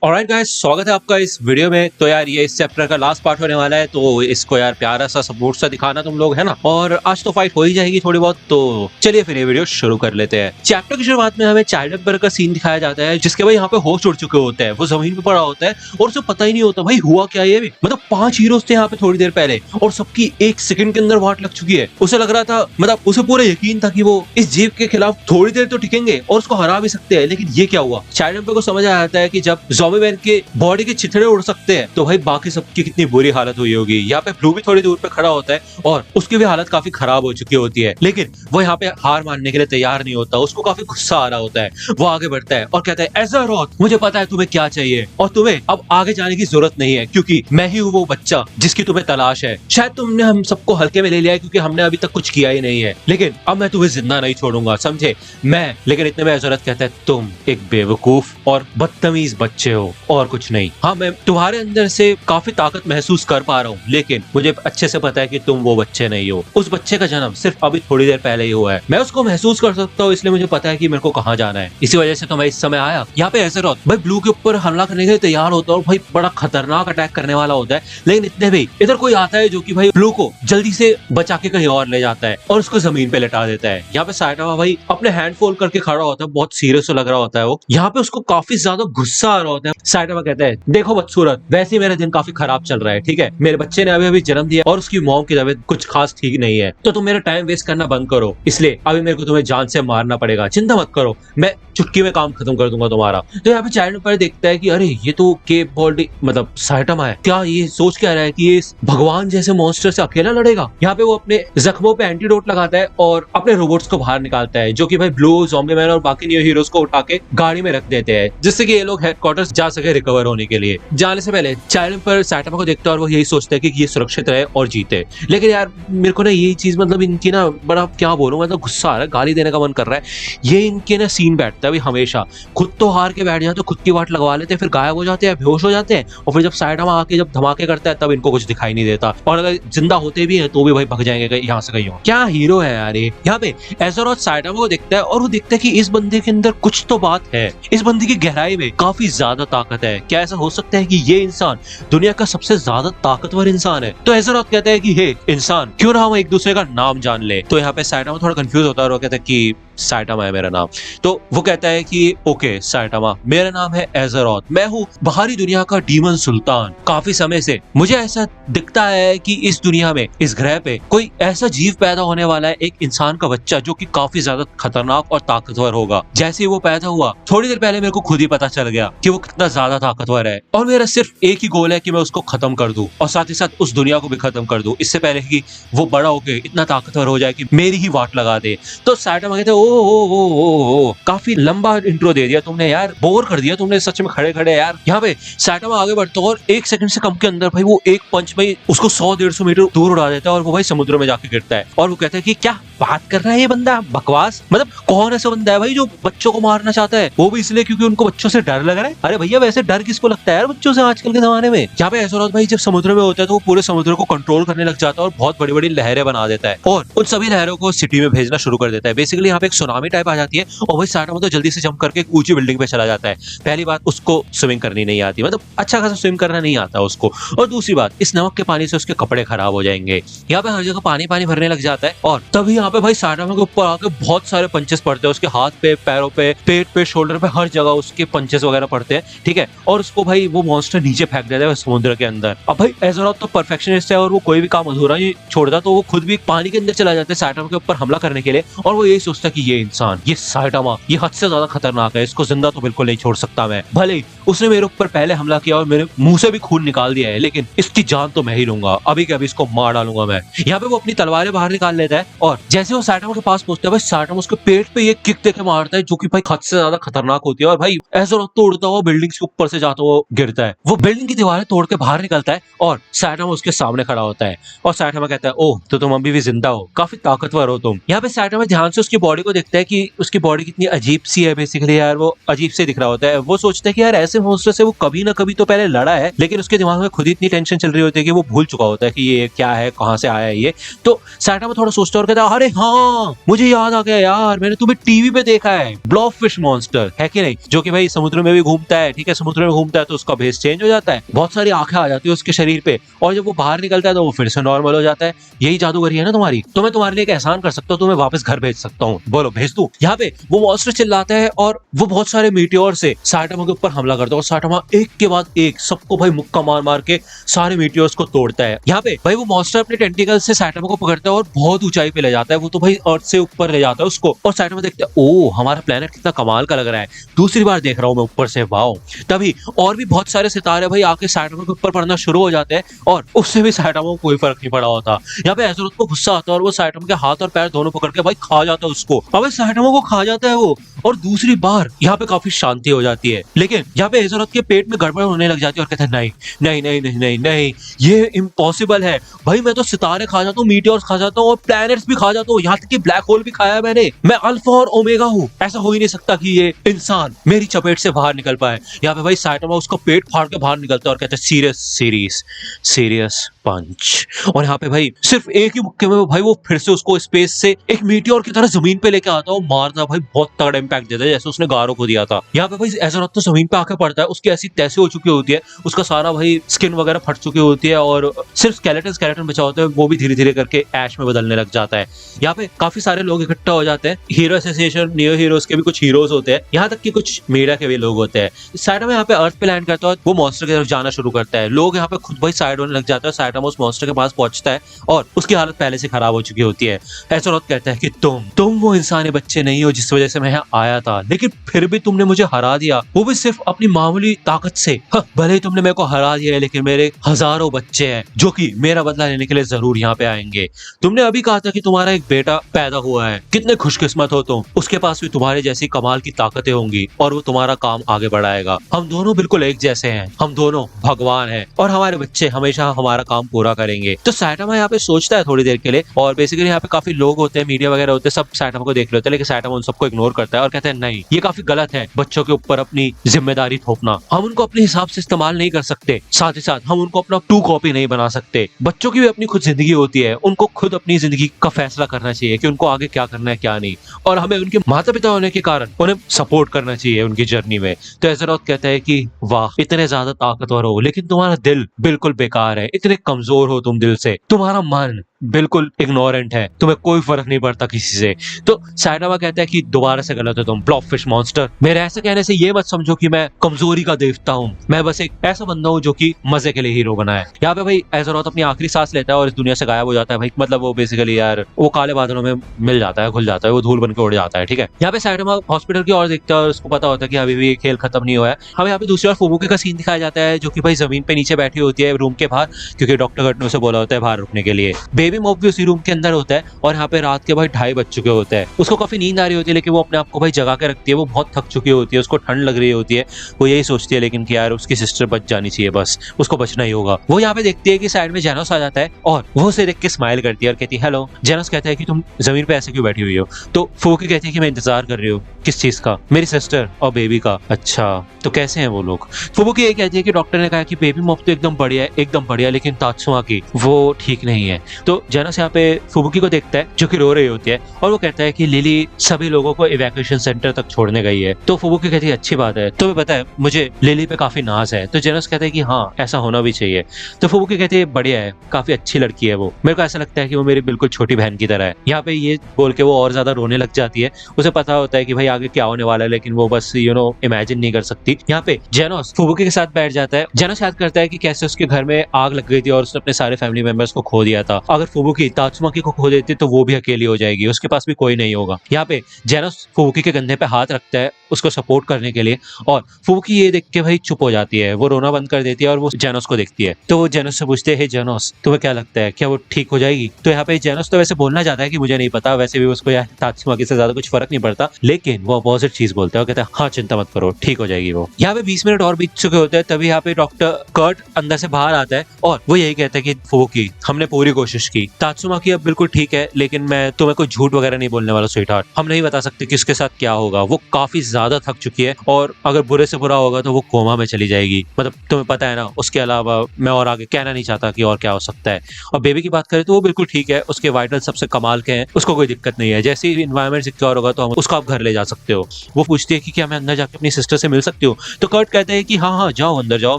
Alright guys, स्वागत है आपका इस वीडियो में। तो यार ये इस चैप्टर का लास्ट पार्ट होने वाला है, तो इसको यार प्यारा सा सपोर्ट सा दिखाना तुम लोग, है ना। और आज तो फाइट हो ही जाएगी थोड़ी बहुत, तो चलिए फिर ये वीडियो शुरू कर लेते हैं। चैप्टर की शुरुआत में हमें चाइल्ड एम्पर का सीन दिखाया जाता है, जिसके भाई यहाँ पे होश उड़ चुके होते हैं। वो जमीन पे पड़ा होता है और उसे पता ही नहीं होता भाई हुआ क्या। ये भी मतलब 5 हीरोज थे यहाँ पे थोड़ी देर पहले, और सबकी 1 सेकंड के अंदर वाट लग चुकी है। उसे लग रहा था, मतलब उसे पूरा यकीन था कि वो इस जीव के खिलाफ थोड़ी देर तो टिकेंगे और उसको हरा भी सकते हैं। लेकिन ये क्या हुआ, चाइल्ड एम्पर को समझ आ जाता है कि जब ज़ॉम्बी मैन के बॉडी के छिथड़े उड़ सकते हैं, तो भाई बाकी सबकी कितनी बुरी हालत हुई होगी। यहाँ पे ब्लू भी थोड़ी दूर पे खड़ा होता है और उसकी भी हालत काफी खराब हो चुकी होती है, लेकिन वो यहाँ पे हार मानने के लिए तैयार नहीं होता। उसको काफी गुस्सा आ रहा होता है। वो आगे बढ़ता है और कहता है, एज़रोथ, मुझे पता है तुम्हें क्या चाहिए और तुम्हें अब आगे जाने की जरूरत नहीं है, क्योंकि मैं ही हूँ वो बच्चा जिसकी तुम्हें तलाश है। शायद तुमने हम सबको हल्के में ले लिया है, क्योंकि हमने अभी तक कुछ किया ही नहीं है, लेकिन अब मैं तुम्हें जिंदा नहीं छोड़ूंगा, समझे। मैं लेकिन इतने में एज़रोथ कहता है, तुम एक बेवकूफ और बदतमीज बच्चे हो और कुछ नहीं। हाँ, मैं तुम्हारे अंदर से काफी ताकत महसूस कर पा रहा हूँ, लेकिन मुझे अच्छे से पता है कि तुम वो बच्चे नहीं हो। उस बच्चे का जन्म सिर्फ अभी थोड़ी देर पहले ही हुआ है। मैं उसको महसूस कर सकता हूँ, इसलिए मुझे पता है कि मेरे को कहाँ जाना है। इसी वजह से तो मैं इस समय आया। यहाँ पे एज़रोथ भाई ब्लू के ऊपर हमला करने के लिए तैयार होता है और भाई बड़ा खतरनाक अटैक करने वाला होता है। लेकिन इतने भी इधर कोई आता है जो कि भाई ब्लू को जल्दी से बचा के कहीं और ले जाता है और उसको जमीन पे लेटा देता है। यहाँ पे साइटामा भाई अपने हैंड फोल्ड करके खड़ा होता है, बहुत सीरियस लग रहा होता है वो। यहाँ पे उसको काफी ज्यादा गुस्सा आ रहा होता है। साइटामा कहता है, देखो बदसूरत, वैसे ही मेरा दिन काफी खराब चल रहा है, ठीक है। मेरे बच्चे ने अभी अभी जन्म दिया और उसकी मॉम की तबीयत कुछ खास ठीक नहीं है, तो तुम मेरा टाइम वेस्ट करना बंद करो। इसलिए अभी मेरे को तुम्हें जान से मारना पड़ेगा। चिंता मत करो, मैं चुटकी में काम खत्म कर दूंगा तुम्हारा। तो यहाँ पे चाइल्ड पर देखता है कि अरे ये तो केप बॉडी मतलब साइटामा है। क्या ये सोच क्या रहा है कि ये भगवान जैसे मॉन्स्टर से अकेला लड़ेगा। यहाँ पे वो अपने जख्मों पे एंटीडोट लगाता है और अपने रोबोट्स को बाहर निकालता है, जो कि भाई ब्लू, ज़ॉम्बी मैन और बाकी न्यू हीरोज को उठा के गाड़ी में रख देते हैं, जिससे कि ये लोग हेडक्वार्टर्स जा सके रिकवर होने के लिए। जाने से पहले चाइल्ड पर साइटामा को देखता है और वो यही सोचता है कि ये सुरक्षित रहे और जीते। लेकिन यार मेरे को ना यही चीज, मतलब इनकी ना बड़ा क्या बोलूं, मतलब गुस्सा आ रहा है, गाली देने का मन कर रहा है। ये इनके ना सीन बैठता है भाई हमेशा। खुद तो हार के बैठ जाते, खुद की वाट लगवा लेते, फिर गायब हो जाते हैं, बेहोश हो जाते हैं, और फिर जब साइटामा आके जब धमाके करता है तब इनको कुछ दिखाई नहीं देता, और अगर जिंदा होते भी हैं तो भी भाई भग जाएंगे यहाँ से कहीं और। क्या हीरो है यार ये। यहाँ पे एज़रोथ साइटामा को देखता है और वो देखता है कि इस बंदे के अंदर कुछ तो बात है। इस बंदे की गहराई में काफी ज्यादा ताकत है। क्या ऐसा हो सकता है कि ये इंसान दुनिया का सबसे ज्यादा ताकतवर इंसान है। तो एज़रोथ कहता है कि हे इंसान, क्यों ना हम एक दूसरे का नाम जान ले। तो यहाँ पे साइटामा थोड़ा कंफ्यूज होता है और वो कहता है कि साइटामा है मेरा नाम। तो वो कहता है कि ओके साइटामा, मेरा नाम है एज़रोथ, मैं हूँ बाहरी दुनिया का डीमन सुल्तान। काफी समय से मुझे ऐसा दिखता है कि इस दुनिया में, इस ग्रह पे कोई ऐसा जीव पैदा होने वाला है, एक इंसान का बच्चा, जो कि काफी ज्यादा खतरनाक और ताकतवर होगा। जैसे ही वो पैदा हुआ थोड़ी देर पहले मेरे को खुद ही पता चल गया कि वो कितना ज्यादा ताकतवर है, और मेरा सिर्फ एक ही गोल है कि मैं उसको खत्म कर दूं और साथ ही साथ उस दुनिया को भी खत्म कर दूं, इससे पहले कि वो बड़ा होके इतना ताकतवर हो जाए कि मेरी ही वाट लगा दे। तो साइटामा कहते हैं, ओ काफी लंबा इंट्रो दे दिया तुमने यार, बोर कर दिया तुमने सच में खड़े खड़े यार। यहाँ पे साइटामा आगे बढ़ता है और 1 सेकंड से कम के अंदर भाई वो एक पंच में उसको 100-150 मीटर दूर उड़ा देता है और वो भाई समुद्र में जाके गिरता है। और वो कहता है कि क्या बात कर रहा है ये बंदा, बकवास। मतलब कौन ऐसा बंदा है भाई जो बच्चों को मारना चाहता है, वो भी इसलिए क्योंकि उनको बच्चों से डर लग रहा है। अरे भैया वैसे डर किसको लगता है यार बच्चों से आजकल के जमाने में। यहाँ पे एज़रोथ भाई जब समुद्र में होता है तो वो पूरे समुद्र को कंट्रोल करने लग जाता है और बहुत बड़ी बड़ी लहरें बना देता है और उन सभी लहरों को सिटी में भेजना शुरू कर देता है। बेसिकली यहाँ पे एक सुनामी टाइप आ जाती है और वही साइटामा तो जल्दी से जंप करके एक ऊंची बिल्डिंग पे चला जाता है। पहली बात, उसको स्विमिंग करनी नहीं आती, मतलब अच्छा खासा स्विम करना नहीं आता उसको, और दूसरी बात, इस नमक के पानी से उसके कपड़े खराब हो जाएंगे। यहाँ पे हर जगह पानी पानी भरने लग जाता है और तभी यहाँ पे भाई साइटामा के ऊपर आके बहुत सारे पंचेस पड़ते हैं। उसके हाथ पे, पैरों पे, पेट पे, शोल्डर पे, हर जगह उसके पंचेस वगैरह पड़ते हैं, ठीक है। और उसको भाई वो मॉन्स्टर नीचे फेंक देता है समुद्र के अंदर। अब भाई एज़रोथ तो परफेक्शनिस्ट है और वो कोई भी काम अधूरा नहीं छोड़ता, तो वो खुद भी पानी के अंदर चला जाता है साइटामा के ऊपर हमला करने के लिए। और वो यही सोचता है कि ये इंसान, ये साइटामा, ये हद से ज्यादा खतरनाक है, इसको जिंदा तो बिल्कुल नहीं छोड़ सकता मैं। भले ही उसने मेरे ऊपर पहले हमला किया और मेरे मुंह से भी खून निकाल दिया है, लेकिन इसकी जान तो मैं ही लूंगा, अभी के अभी इसको मार डालूंगा मैं। यहाँ पे वो अपनी तलवारें बाहर निकाल लेता है और जैसे वो साइटामा के पास पहुंचता है भाई साइटामा उसके पेट पे ये किक देके मारता है, जो कि भाई हद से ज्यादा खतरनाक होती है। और भाई एज़रोथ तो उड़ता हुआ बिल्डिंग के ऊपर से जाता हुआ गिरता है। वो बिल्डिंग की दीवारें तोड़ के बाहर निकलता है और साइटामा उसके सामने खड़ा होता है और साइटामा कहता है, ओह तो तुम अभी भी जिंदा हो, काफी ताकतवर हो तुम। यहाँ पे साइटामा ध्यान से उसकी बॉडी को देखता है कि उसकी बॉडी कितनी अजीब सी है। बेसिकली यार वो अजीब से दिख रहा होता है। वो सोचता है कि यार ऐसे ऐसे मॉन्स्टर से वो कभी ना कभी तो पहले लड़ा है, लेकिन उसके दिमाग में खुद ही इतनी टेंशन चल रही होती है कि वो भूल चुका होता है कि ये क्या है, कहाँ से आया है ये। तो सैटोमा थोड़ा सोचता है और कहता है अरे हाँ मुझे याद आ गया यार, मैंने तुम्हें टीवी पे देखा है, ब्लॉबफिश मॉन्स्टर है कि नहीं, जो कि भाई समुद्र में भी घूमता है। ठीक है, समुद्र में घूमता है तो उसका भेस चेंज हो जाता है, बहुत सारी आंखें आ जाती है उसके शरीर पे, और जब वो बाहर निकलता है तो वो फिर से नॉर्मल हो जाता है। यही जादूगरी है ना तुम्हारी, तो मैं तुम्हारे लिए एक एहसान कर सकता हूँ, तुम्हें वापस घर भेज सकता हूँ। बोलो भेज दूं? यहाँ पे वो मॉन्स्टर चिल्लाता है और वो बहुत सारे मीटियोर से सैटोमा के ऊपर हमला करता है, और सैटोमा एक के बाद एक सबको भाई मुक्का मार मार के सारे मीटियोर्स को तोड़ता है। यहाँ पे भाई वो मॉन्स्टर अपने टेंटिकल से सैटोमा को पकड़ता है और बहुत ऊंचाई पे ले जाता है, वो तो भाई अर्थ से ऊपर ले जाता है उसको, और सैटोमा देखता है ओ हमारा प्लेनेट कितना कमाल का लग रहा है, दूसरी बार देख रहा हूँ मैं ऊपर से, वाओ। तभी और भी बहुत सारे सितारे भाई आके सैटोमा के ऊपर पड़ना शुरू हो जाते हैं, और उससे भी सैटोमा को कोई फर्क नहीं पड़ा होता। यहाँ पे एज़रोथ को गुस्सा आता है और वो सैटोमा के हाथ और पैर दोनों पकड़ के भाई खा जाता है उसको, अब सैटोमा को खा जाता है वो, और दूसरी बार यहाँ पे काफी शांति हो जाती है। लेकिन यहाँ पे एज़रोथ के पेट में गड़बड़ होने लग जाती है और कहता है नहीं नहीं नहीं नहीं नहीं नहीं, ये इम्पॉसिबल है भाई, मैं तो सितारे खा जाता हूँ, मीटियोर्स खा जाता हूँ और प्लैनेट्स भी खा जाता हूँ, यहाँ तक कि ब्लैक होल भी खाया है मैंने, मैं अल्फा और ओमेगा हूँ, ऐसा हो ही नहीं सकता कि ये इंसान मेरी चपेट से बाहर निकल पाए। यहाँ पे भाई सैटोमा उसका पेट फाड़ के बाहर निकलता है और कहता है सीरियस सीरीज सीरियस पंच, और यहाँ पे भाई सिर्फ एक ही मुक्के में भाई वो फिर से उसको स्पेस से एक मीटियोर की तरह जमीन पे लेके आता है और मारता भाई, बहुत तगड़ा इम्पैक्ट देता है जैसे उसने गारो को दिया था। यहाँ पे भाई एज़रोथ तो जमीन पे आके पड़ता है, उसकी ऐसी तैसी हो चुकी होती है, उसका सारा भाई स्किन वगैरह फट चुकी होती है और सिर्फ स्केलेटन बचा होता है, वो भी धीरे धीरे करके ऐश में बदलने लग जाता है। यहाँ पे काफी सारे लोग इकट्ठा हो जाते हैं, हीरो एसोसिएशन, नियो हीरोज के भी कुछ हीरोज होते हैं, यहाँ तक कि कुछ मीडिया के भी लोग होते हैं। सैटोमा यहाँ पे अर्थ पे लैंड करता है, वो मॉन्स्टर की तरफ जाना शुरू करता है, लोग यहाँ पे खुद भाई साइड होने लग जाता है, सैटोमा उस मॉन्स्टर के पास पहुंचता है और उसकी हालत पहले से खराब हो चुकी होती है। एज़रोथ कहता है कि तुम वो इंसानी बच्चे नहीं हो जिस वजह से मैं यहाँ आया था, लेकिन फिर भी तुमने मुझे हरा दिया, वो भी सिर्फ अपनी मामूली ताकत से। भले ही तुमने मेरे को हरा दिया है, लेकिन मेरे हजारों बच्चे हैं जो कि मेरा बदला लेने के लिए जरूर यहाँ पे आएंगे। तुमने अभी कहा था कि तुम्हारा एक बेटा पैदा हुआ है, कितने खुशकिस्मत हो तुम, उसके पास भी तुम्हारे जैसी कमाल की ताकतें होंगी और वो तुम्हारा काम आगे बढ़ाएगा। हम दोनों बिल्कुल एक जैसे हैं, हम दोनों भगवान हैं और हमारे बच्चे हमेशा हमारा काम पूरा करेंगे। तो सैटोमा यहाँ पे सोचता है थोड़ी देर के लिए, और बेसिकली यहाँ पे काफी लोग होते हैं, मीडिया वगैरह होते हैं, सब सैटोमा को देख रहे होते हैं, लेकिन सैटोमा उन सबको इग्नोर करता है और कहता है नहीं ये काफी गलत है बच्चों के ऊपर अपनी जिम्मेदारी थोपना, हम उनको अपने हिसाब से इस्तेमाल नहीं कर सकते, साथ ही साथ हम उनको अपना टू कॉपी नहीं बना सकते। बच्चों की भी अपनी खुद जिंदगी होती है, उनको खुद अपनी जिंदगी का फैसला करना चाहिए कि उनको आगे क्या करना है क्या नहीं, और हमें उनके माता पिता होने के कारण उन्हें सपोर्ट करना चाहिए उनकी जर्नी में। तो एज़रोथ कहता है कि वाह इतने ज्यादा ताकतवर हो, लेकिन तुम्हारा दिल बिल्कुल बेकार है, इतने कमजोर हो तुम दिल से, तुम्हारा मन बिल्कुल इग्नोरेंट है, तुम्हें कोई फर्क नहीं पड़ता किसी से। तो सैटोमा कहता है कि दोबारा से गलत हो तुम ब्लॉबफिश मॉन्स्टर, मेरे ऐसे कहने से ये मत समझो कि मैं कमजोरी का देवता हूँ, मैं बस एक ऐसा बंदा हूँ जो कि मजे के लिए हीरो बना है। यहाँ पे भाई एज़रोथ अपनी आखिरी सांस लेता है और इस दुनिया से गायब हो जाता है भाई, मतलब वो बेसिकली यार वो काले बादलों में मिल जाता है, घुल जाता है, वो धूल बन के उड़ जाता है। ठीक है, यहाँ पे सैटोमा हॉस्पिटल की ओर देखता है और उसको पता होता है कि अभी भी खेल खत्म नहीं हुआ है। हमें यहाँ पे दूसरी ओर फुबुकी का सीन दिखाया जाता है, जो कि भाई जमीन पे नीचे बैठी होती है रूम के बाहर, क्योंकि डॉक्टर ने उसे बोला होता है बाहर रुकने के लिए। बेबी मॉप भी उसी रूम के अंदर होता है और यहाँ पे रात के भाई 2:30 बज चुके होते हैं, उसको काफी नींद आ रही होती है, लेकिन वो अपने आप को भाई जगा के रखती है, वो बहुत थक चुकी होती है, उसको ठंड लग रही होती है, वो यही सोचती है लेकिन कि यार उसकी सिस्टर बच जानी चाहिए, बस उसको बचना ही होगा। वो यहाँ पे देखती है कि साइड में जेनोस आ जाता है और वो उसे देख के स्माइल करती है और कहती है हेलो। जेनोस कहता है कि तुम जमीन पे ऐसे क्यों बैठी हुई हो? तो फुबुकी कहती है कि मैं इंतजार कर रही हूँ। किस चीज का? मेरी सिस्टर और बेबी का। अच्छा तो कैसे हैं वो लोग? फुबुकी ये कहती है कि डॉक्टर ने कहा कि बेबी मॉप तो एकदम बढ़िया है, एकदम बढ़िया, लेकिन तात्सुमा की वो ठीक नहीं है। तो जेनोस यहाँ पे फुबुकी को देखता है जो कि रो रही होती है और वो कहता है कि लिली सभी लोगों को इवैक्यूएशन सेंटर तक छोड़ने गई है। तो फुबुकी कहती है अच्छी बात है, तुम्हें पता है मुझे लिली पे काफी नाज है। तो जेनोस कहता है कि हाँ ऐसा होना भी चाहिए। तो फुबुकी कहती है बढ़िया है, काफी अच्छी लड़की है वो, मेरे को ऐसा लगता है कि वो मेरी बिल्कुल छोटी बहन की तरह है। यहाँ पे ये बोल के वो और ज्यादा रोने लग जाती है, उसे पता होता है कि भाई आगे क्या होने वाला है, लेकिन वो बस इमेजिन नहीं कर सकती। यहाँ पे जेनोस फुबुकी के साथ बैठ जाता है। जेनोस याद करता है कि कैसे उसके घर में आग लग गई थी और उसने अपने सारे फैमिली मेंबर्स को खो दिया था। अगर फुबुकी तात्सुमाकी को खो देती तो वो भी अकेली हो जाएगी, उसके पास भी कोई नहीं होगा। यहाँ पे जेनोस फुबुकी के कंधे पे हाथ रखता है उसको सपोर्ट करने के लिए, और फुबुकी ये देख के भाई चुप हो जाती है, वो रोना बंद कर देती है और वो जेनोस को देखती है। तो वो जेनोस से पूछते हैं जेनोस तुम्हें क्या लगता है क्या वो ठीक हो जाएगी? तो यहाँ पे जेनोस तो वैसे बोलना चाहता है कि मुझे नहीं पता, वैसे भी उसको यार तात्सुमाकी से ज्यादा कुछ फर्क नहीं पड़ता, लेकिन वो अपोजिट चीज बोलता है, कहता है हाँ चिंता मत करो ठीक हो जाएगी वो। यहाँ पे 20 मिनट और बीत चुके होते हैं, तभी यहाँ पे डॉक्टर कर्ट अंदर से बाहर आता है और वो यही कहता है कि फुबुकी हमने पूरी कोशिश की। तात्सुमाकी अब बिल्कुल ठीक है, लेकिन मैं तुम्हें कोई झूठ वगैरह नहीं बोलने वाला स्वीटहार्ट। हम नहीं बता सकते कि उसके साथ क्या होगा। वो काफी ज्यादा थक चुकी है और अगर बुरे से बुरा होगा तो वो कोमा में चली जाएगी। मतलब तुम्हें पता है ना, उसके अलावा मैं और आगे कहना नहीं चाहता कि और क्या हो सकता है। और बेबी की बात करें तो वो बिल्कुल ठीक है, उसके वाइटल सबसे कमाल के हैं, उसको कोई दिक्कत नहीं है। जैसे ही इन्वायरमेंट सिक्योर होगा तो हम उसको आप घर ले जा सकते हो। वो पूछती है कि क्या मैं अंदर जाके अपनी सिस्टर से मिल सकती हूँ, तो कर्ट कहते हैं कि हाँ हाँ जाओ अंदर जाओ,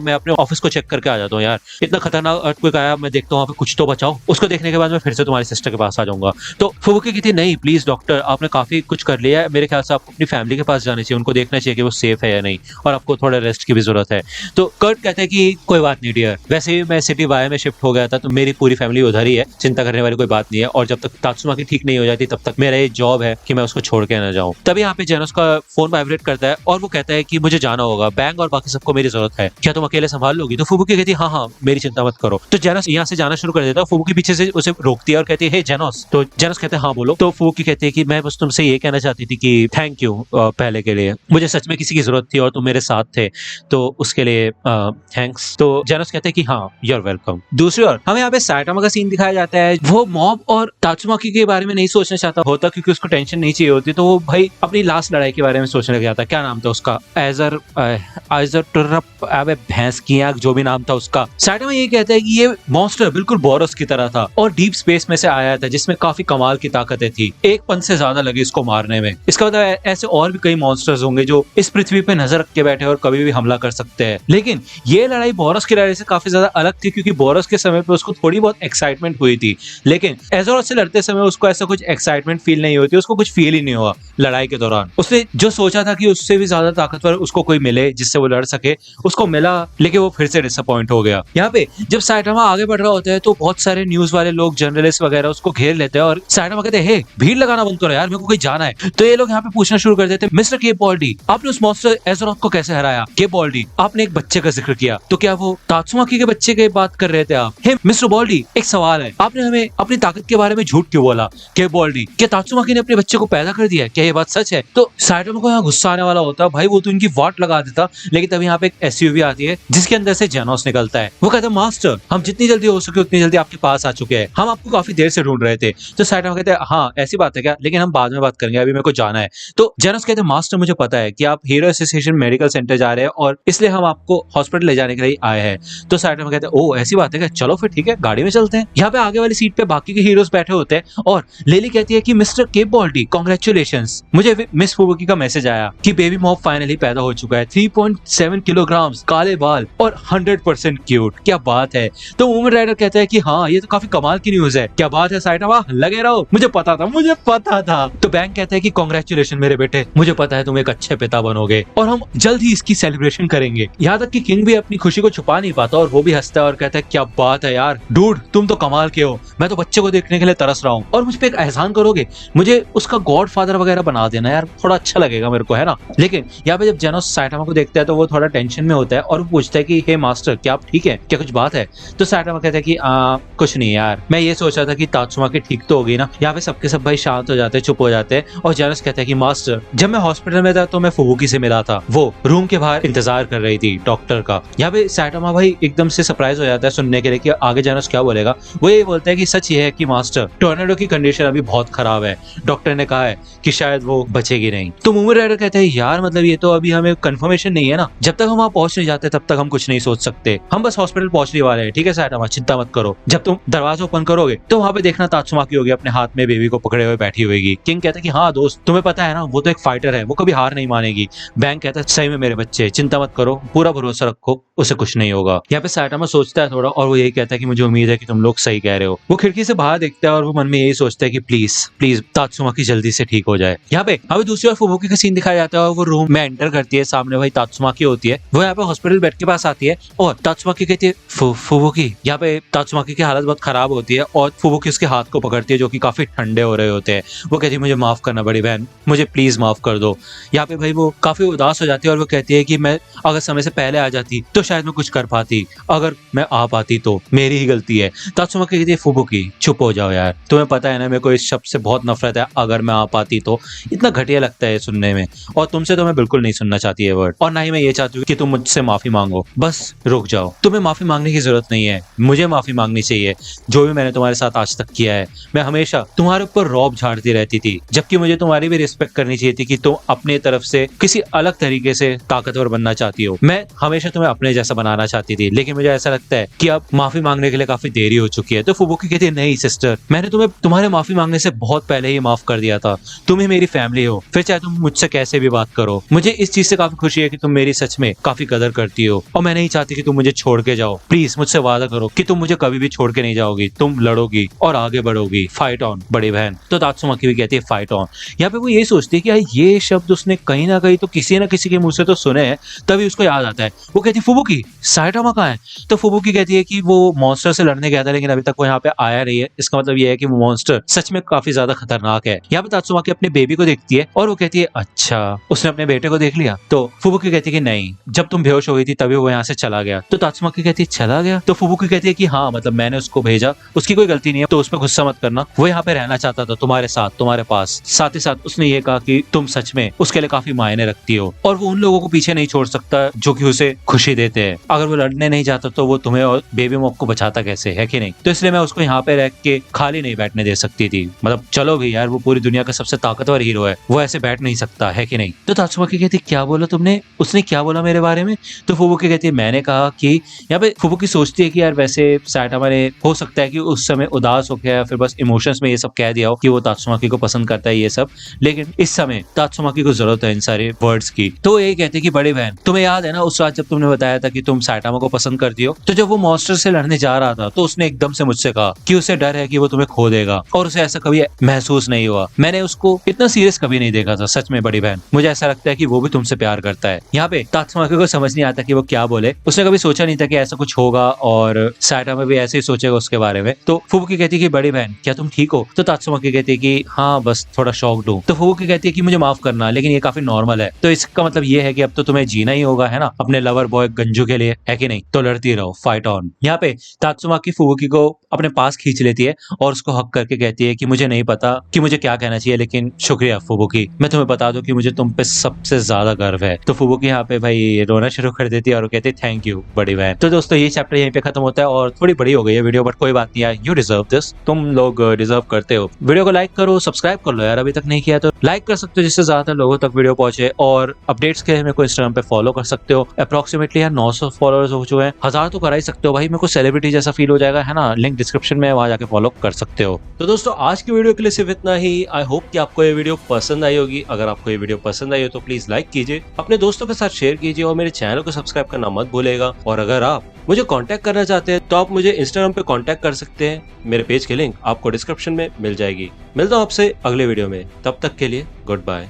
मैं अपने ऑफिस को चेक करके आ जाता हूँ यार, इतना खतरनाक अर्थक्वेक आया, मैं देखता हूँ वहाँ पे कुछ तो बचाओ। उसको देखने के बाद मैं फिर से तुम्हारी सिस्टर के पास आ जाऊंगा। तो फुबुकी कहती है नहीं प्लीज डॉक्टर, आपने काफी कुछ कर लिया है, मेरे ख्याल से आपको अपनी फैमिली के पास जाने चाहिए, उनको देखना चाहिए कि वो सेफ है या नहीं, और आपको थोड़ा रेस्ट की भी जरूरत है। तो कर्ट कहते हैं कि कोई बात नहीं डियर, वैसे ही मैं सिटी वाई में शिफ्ट हो गया था तो मेरी पूरी फैमिली उधर ही है, चिंता करने वाली कोई बात नहीं है, और जब तक तात्सुमाकी ठीक नहीं हो जाती तब तक मेरा ये जॉब है कि मैं उसको छोड़ के ना जाऊं। तभी यहाँ पे जेनोस का फोन वाइब्रेट करता है और वो कहता है कि मुझे जाना होगा, बैंक और बाकी सबको मेरी जरूरत है, क्या तुम अकेले संभाल लोगी? तो फुबुकी कहती है हाँ हाँ मेरी चिंता मत करो। तो जेनोस यहाँ से जाना शुरू कर देता है, फुबुकी पीछे से उसे रोकती है और कहती है हे जेनोस। तो जेनोस कहते हैं हाँ बोलो। तो फुबुकी कहती है कि मैं बस तुमसे ये कहना चाहती थी कि थैंक यू पहले के लिए, मुझे सच में किसी की जरूरत थी और तुम मेरे साथ थे, तो उसके लिए थैंक्स। तो जेनोस कहते हैं कि हाँ यू आर वेलकम। दूसरी ओर हमें यहाँ पे साइटामा का सीन दिखाया जाता है। वो मॉब और तात्सुमाकी के बारे में नहीं सोचना चाहता होता क्योंकि उसको टेंशन नहीं चाहिए होती, तो वो भाई अपनी लास्ट लड़ाई के बारे में सोचने लग जाता है। क्या नाम था उसका? आइजर अबे भैंस की आंख, जो भी नाम था उसका। साइटामा ये कहता है कि ये मॉन्स्टर बिल्कुल बोरस की तरह था और डीप स्पेस में से आया था, जिसमें काफी कमाल की ताकतें थी, एक पंच से ज्यादा लगे इसको मारने में। इसका मतलब ऐसे और भी कई मॉन्स्टर्स होंगे जो इस पृथ्वी पे नजर रख के बैठे और कभी भी हमला कर सकते हैं। लेकिन ये लड़ाई बोरस की लड़ाई से काफी ज्यादा अलग थी क्योंकि बोरस के समय पे उसको थोड़ी बहुत एक्साइटमेंट हुई थी, लेकिन एज़ोरथ से लड़ते समय उसको ऐसा कुछ एक्साइटमेंट फील नहीं होती, उसको कुछ फील ही नहीं हुआ लड़ाई के दौरान। उसने जो सोचा था कि उससे भी ज्यादा ताकतवर उसको कोई मिले जिससे वो लड़ सके, उसको मिला, लेकिन वो फिर से डिसअपॉइंट हो गया। यहाँ पे जब साइटामा आगे बढ़ रहा होता है तो बहुत सारे न्यूज वाले लोग, जर्नलिस्ट वगैरह उसको घेर लेते हैं और साइटामा कहते हैं हे भीड़ लगाना बंद करो यार, मेरे को कहीं जाना है। तो ये लोग यहाँ पे पूछना शुरू कर देते हैं मिस्टर केपॉल्डी, आपने उस मॉन्स्टर एज़ोरथ को कैसे हराया? केपॉल्डी, आपने एक बच्चे का जिक्र किया, तो क्या वो तात्सुमाकी के बच्चे की बात कर रहे थे आप? हे मिस्टर बॉल्डी, एक सवाल है, आपने हमें अपनी ताकत के बारे में झूठ क्यों बोला? केपॉल्डी, क्या तात्सुमाकी ने अपने बच्चे को पैदा कर दिया? क्या ये बात सच है? तो साइटामा को यहाँ गुस्सा आने वाला होता है, भाई वो तो इनकी वाट लगा देता, लेकिन तभी यहाँ पे एक एसयूवी आती है जिसके अंदर से जेनोस निकलता है। वो कहता है मास्टर, हम जितनी जल्दी हो सके उतनी जल्दी आपके पास आ चुके हैं, हम आपको काफी देर से ढूंढ रहे थे। तो साइटामा कहते हैं हाँ ऐसी बात है क्या, लेकिन हम बाद में बात करेंगे, अभी मेरे को जाना है। तो जेनोस कहते हैं मास्टर, मुझे पता है कि आप हीरो एसोसिएशन मेडिकल सेंटर जा रहे हैं और इसलिए हम आपको हॉस्पिटल ले जाने के लिए आए हैं। तो साइटामा कहते हैं ओ ऐसी बात है क्या, चलो फिर ठीक है गाड़ी में चलते हैं। यहाँ पे आगे वाली सीट पे बाकी के हीरोज बैठे होते हैं और लेली कहती है कि मिस्टर केपॉल्डी कांग्रेचुलेशंस, मुझे मिस फुबुकी का मैसेज आया कि बेबी मॉब फाइनली पैदा हो चुका है, 3.7 किलोग्राम, काले बाल और 100% क्यूट, क्या बात है। तो वुमन राइडर कहता है कि हाँ ये तो काफी कमाल की न्यूज है, क्या बात है साइटामा, लगे रहो, मुझे पता था, मुझे पता था। तो बैंक कहता है कि कांग्रेचुलेशन मेरे बेटे, मुझे पता है तुम एक अच्छे पिता बनोगे और हम जल्द ही इसकी सेलिब्रेशन करेंगे। यहाँ तक कि किंग भी अपनी खुशी को छुपा नहीं पाता और वो भी हंसता है और कहता है क्या बात है यार डूड, तुम तो कमाल के हो, मैं तो बच्चे को देखने के लिए तरस रहा हूँ, और मुझ पे एक एहसान करोगे, मुझे उसका गॉड फादर वगैरह बना देना यार, थोड़ा अच्छा लगेगा मेरे को, है ना। लेकिन यहाँ पे जब जेनोस साइटामा को देखता है तो वो थोड़ा टेंशन में होता है और वो पूछता है कि हे मास्टर क्या आप ठीक है, क्या कुछ बात है? तो साइटामा कहता है कि कुछ नहीं यार, मैं ये सोच रहा था कि तात्सुमाकी ठीक तो होगी ना। यहाँ पे सबके सब भाई शांत हो जाते हैं, चुप हो जाते हैं और जेनोस कहता है कि मास्टर, जब मैं हॉस्पिटल में था तो मैं फुबुकी से मिला था, वो रूम के बाहर इंतजार कर रही थी डॉक्टर का। यहाँ पे साइटामा भाई एकदम से सरप्राइज हो जाता है सुनने के लिए कि आगे जेनोस क्या बोलेगा। वो ये बोलता है कि सच ये है कि मास्टर, टोर्नेडो की कंडीशन अभी बहुत खराब है, डॉक्टर ने कहा है कि शायद वो बचेगी नहीं। तो मूवी राइडर कहते हैं यार मतलब ये तो अभी हमें कंफर्मेशन नहीं है ना, जब तक हम वहां पहुंच नहीं जाते तब तक हम कुछ नहीं सोच सकते, हम बस हॉस्पिटल पहुंचने वाले हैं, ठीक है साइटामा चिंता मत करो, जब तुम दरवाजा ओपन करोगे तो वहां पे देखना तात्सुमाकी होगी अपने हाथ में बेबी को पकड़े हुए बैठी होगी। किंग कहता है कि हाँ दोस्त, तुम्हें पता है ना वो तो एक फाइटर है, वो कभी हार नहीं मानेगी। बैंक कहता है सही में मेरे बच्चे, चिंता मत करो, पूरा भरोसा रखो, उसे कुछ नहीं होगा। यहाँ पे साइटामा सोचता है थोड़ा और वो यही कहता है कि मुझे उम्मीद है कि तुम लोग सही कह रहे हो। वो खिड़की से बाहर देखता है और वो मन में यही सोचता है कि प्लीज प्लीज तात्सुमाकी जल्दी से ठीक हो जाए। यहाँ पे अभी दूसरी ओर फुबुकी का सीन दिखाया जाता है, वो रूम में एंटर करती है, सामने वही तात्सुमाकी होती है, वो यहाँ पे हॉस्पिटल बेड के पास आती है और तात्सुमाकी कहती है फुबुकी। यहाँ पे तात्सुमाकी की हालत बहुत खराब होती है और फुबुकी उसके हाथ को पकड़ती है जो कि काफी ठंडे हो रहे होते हैं। वो कहती है मुझे माफ करना बड़ी बहन, मुझे प्लीज माफ कर दो। यहाँ पे भाई वो काफी उदास हो जाती है और वो कहती है कि मैं अगर समय से पहले आ जाती तो शायद मैं कुछ कर पाती, अगर मैं आ पाती तो मेरी ही गलती है। तात्सुमाकी कहती है फुबुकी चुप हो जाओ यार, तुम्हें पता है ना मेरे को इस शब्द से बहुत नफरत है, अगर मैं आ पाती तो, इतना घटिया लगता है सुनने में, और तुमसे तो मैं बिल्कुल नहीं सुनना चाहती है वर्ड, और ना ही मैं ये चाहती हूँ कि तुम मुझसे माफी मांगो, बस रुक जाओ, तुम्हें माफी मांगने की जरूरत नहीं है, मुझे माफी मांगनी चाहिए, जो भी मैंने तुम्हारे साथ आज तक किया है, मैं हमेशा तुम्हारे ऊपर रौब झाड़ती रहती थी, जबकि मुझे तुम्हारी भी रिस्पेक्ट करनी चाहिए थी कि तुम अपने तरफ से किसी अलग तरीके से ताकतवर बनना चाहती हो। मैं हमेशा तुम्हें अपने जैसा बनाना चाहती थी, लेकिन मुझे ऐसा लगता है कि अब माफी मांगने के लिए काफी देरी हो चुकी है। तो फुबुकी कहती है नहीं सिस्टर, मैंने तुम्हें तुम्हारे माफी मांगने से बहुत पहले ही माफ कर दिया था। तुम ही मेरी फैमिली हो, फिर चाहे तुम मुझसे कैसे भी बात करो। मुझे इस चीज से काफी खुशी है कि तुम मेरी सच में काफी कदर करती हो, और मैं नहीं चाहती कि तुम मुझे छोड़ के जाओ। प्लीज मुझसे वादा करो कि तुम मुझे कभी भी छोड़ के नहीं जाओगी, तुम लड़ोगी और आगे बढ़ोगी। फाइट ऑन बड़ी बहन। तो तात्सुमाकी भी कहती है फाइट ऑन। यहाँ पे वो ये सोचती है कि यार ये शब्द उसने कहीं ना कहीं तो किसी ना किसी के मुंह से तो सुने हैं, तभी उसको याद आता है। वो कहती है फुबुकी साइटामा कहाँ है? तो फुबुकी कहती है कि वो मॉन्स्टर से लड़ने गया था, लेकिन अभी तक वो यहाँ पे आया नहीं है। इसका मतलब ये है कि वो मॉन्स्टर सच में काफी ज्यादा खतरनाक है। यहाँ पे तात्सुमाकी अपने बेबी को देखती है और वो कहती है अच्छा उसने अपने बेटे को देख लिया। तो फुबुकी कहती है कि नहीं, जब तुम बेहोश हो गई थी तभी वो यहाँ से चला गया। तो तात्सुमाकी कहती है चला गया? तो फुबुकी कहती है कि हाँ, मतलब मैंने उसको भेजा, उसकी कोई गलती नहीं है, तो उस पर गुस्सा मत करना। वो यहाँ पे रहना चाहता था तुम्हारे साथ, तुम्हारे पास। साथ ही साथ उसने ये कहा कि तुम सच में उसके लिए काफी मायने रखती हो, और वो उन लोगों को पीछे नहीं छोड़ सकता जो कि उसे खुशी देते हैं। अगर वो लड़ने नहीं जाता तो वो तुम्हें और बेबी मॉक को बचाता कैसे, है कि नहीं? तो इसलिए मैं उसको यहाँ पे रह के खाली नहीं बैठने दे सकती थी। मतलब चलो भी यार, वो पूरी दुनिया का सबसे ताकतवर हीरो है, वो ऐसे बैठ नहीं सकता, है कि नहीं? तो तात्सुमाकी कहती क्या बोला तुमने? उसने क्या बोला मेरे बारे में? तो फुबुकी कहती है मैंने कहा कि यहाँ पे फुबुकी सोचती है कि यार वैसे साइटामा ने हो सकता है कि उस समय उदास हो गया, फिर बस इमोशंस में ये सब कह दिया हो कि वो तात्सुमाकी को पसंद करता है ये सब, लेकिन इस समय तात्सुमाकी को जरूरत है इन सारे वर्ड्स की। तो ये कहते कि बड़ी बहन तुम्हें याद है ना उस रात जब तुमने बताया था कि तुम साइटामा को पसंद करती हो? तो जब वो मॉन्स्टर से लड़ने जा रहा था तो उसने एकदम से मुझसे कहा कि उसे डर है कि वो तुम्हें खो देगा, और उसे ऐसा कभी महसूस नहीं हुआ। मैंने उसको इतना सीरियस कभी नहीं देखा था, सच में बड़ी बहन। मुझे ऐसा लगता है कि वो भी तुमसे प्यार करता है। यहाँ पे तात्सुमाकी को समझ नहीं आता कि वो क्या बोले। उसने कभी सोचा नहीं था कि ऐसा कुछ होगा, और साइटामा भी ऐसे ही सोचेगा उसके बारे में। तो फुबुकी कहती है कि बड़ी बहन क्या तुम ठीक हो? तो तात्सुमाकी कहती है कि हाँ बस थोड़ा शॉक्ड हूँ। तो फुबुकी कहती है कि मुझे माफ करना, लेकिन ये काफी नॉर्मल है। तो इसका मतलब ये है कि अब तो तुम्हें जीना ही होगा, है ना, अपने लवर बॉय गंजू के लिए, है कि नहीं? तो लड़ती रहो, फाइट ऑन। यहाँ पे तात्सुमाकी फुबुकी को अपने पास खींच लेती है और उसको हक करके कहती है कि मुझे नहीं पता कि मुझे क्या कहना चाहिए, लेकिन शुक्रिया फुबुकी, मैं तुम्हें बता दूं कि मुझे तुम पे सबसे ज्यादा गर्व है। तो फुबुकी यहाँ पे भाई रोना शुरू कर देती है और कहती है थैंक यू बड़ी बहन। तो दोस्तों ये चैप्टर यहीं पे खत्म होता है, और थोड़ी बड़ी हो गई है वीडियो, बट कोई बात नहीं यार, यू डिजर्व दिस, तुम लोग डिजर्व करते हो। वीडियो को लाइक करो, सब्सक्राइब कर लो यार, अभी तक नहीं किया तो लाइक कर सकते हो जिससे ज्यादा लोगों तक वीडियो पहुंचे, और अपडेट्स के लिए मेरे को इंस्टाग्राम पे फॉलो कर सकते हो। अप्रोक्सीमेटली यार 900 फॉलोअर्स हो चुके हैं, 1000 तो करा ही सकते हो भाई, मेरे को सेलिब्रिटी जैसा फील हो जाएगा, है ना? लिंक डिस्क्रिप्शन में, वहां जाके फॉलो कर सकते हो। तो दोस्तों आज की वीडियो के लिए सिर्फ इतना ही। आई होप कि आपको ये वीडियो पसंद आई होगी। अगर आपको ये वीडियो पसंद आई हो तो प्लीज लाइक कीजिए, अपने दोस्तों के साथ शेयर कीजिए, और मेरे चैनल को सब्सक्राइब करना मत भूलेगा। और अगर आप मुझे कांटेक्ट करना चाहते हैं तो आप मुझे इंस्टाग्राम पे कांटेक्ट कर सकते हैं, मेरे पेज की लिंक आपको डिस्क्रिप्शन में मिल जाएगी। मिलता हूं आपसे अगले वीडियो में, तब तक के लिए गुड बाय।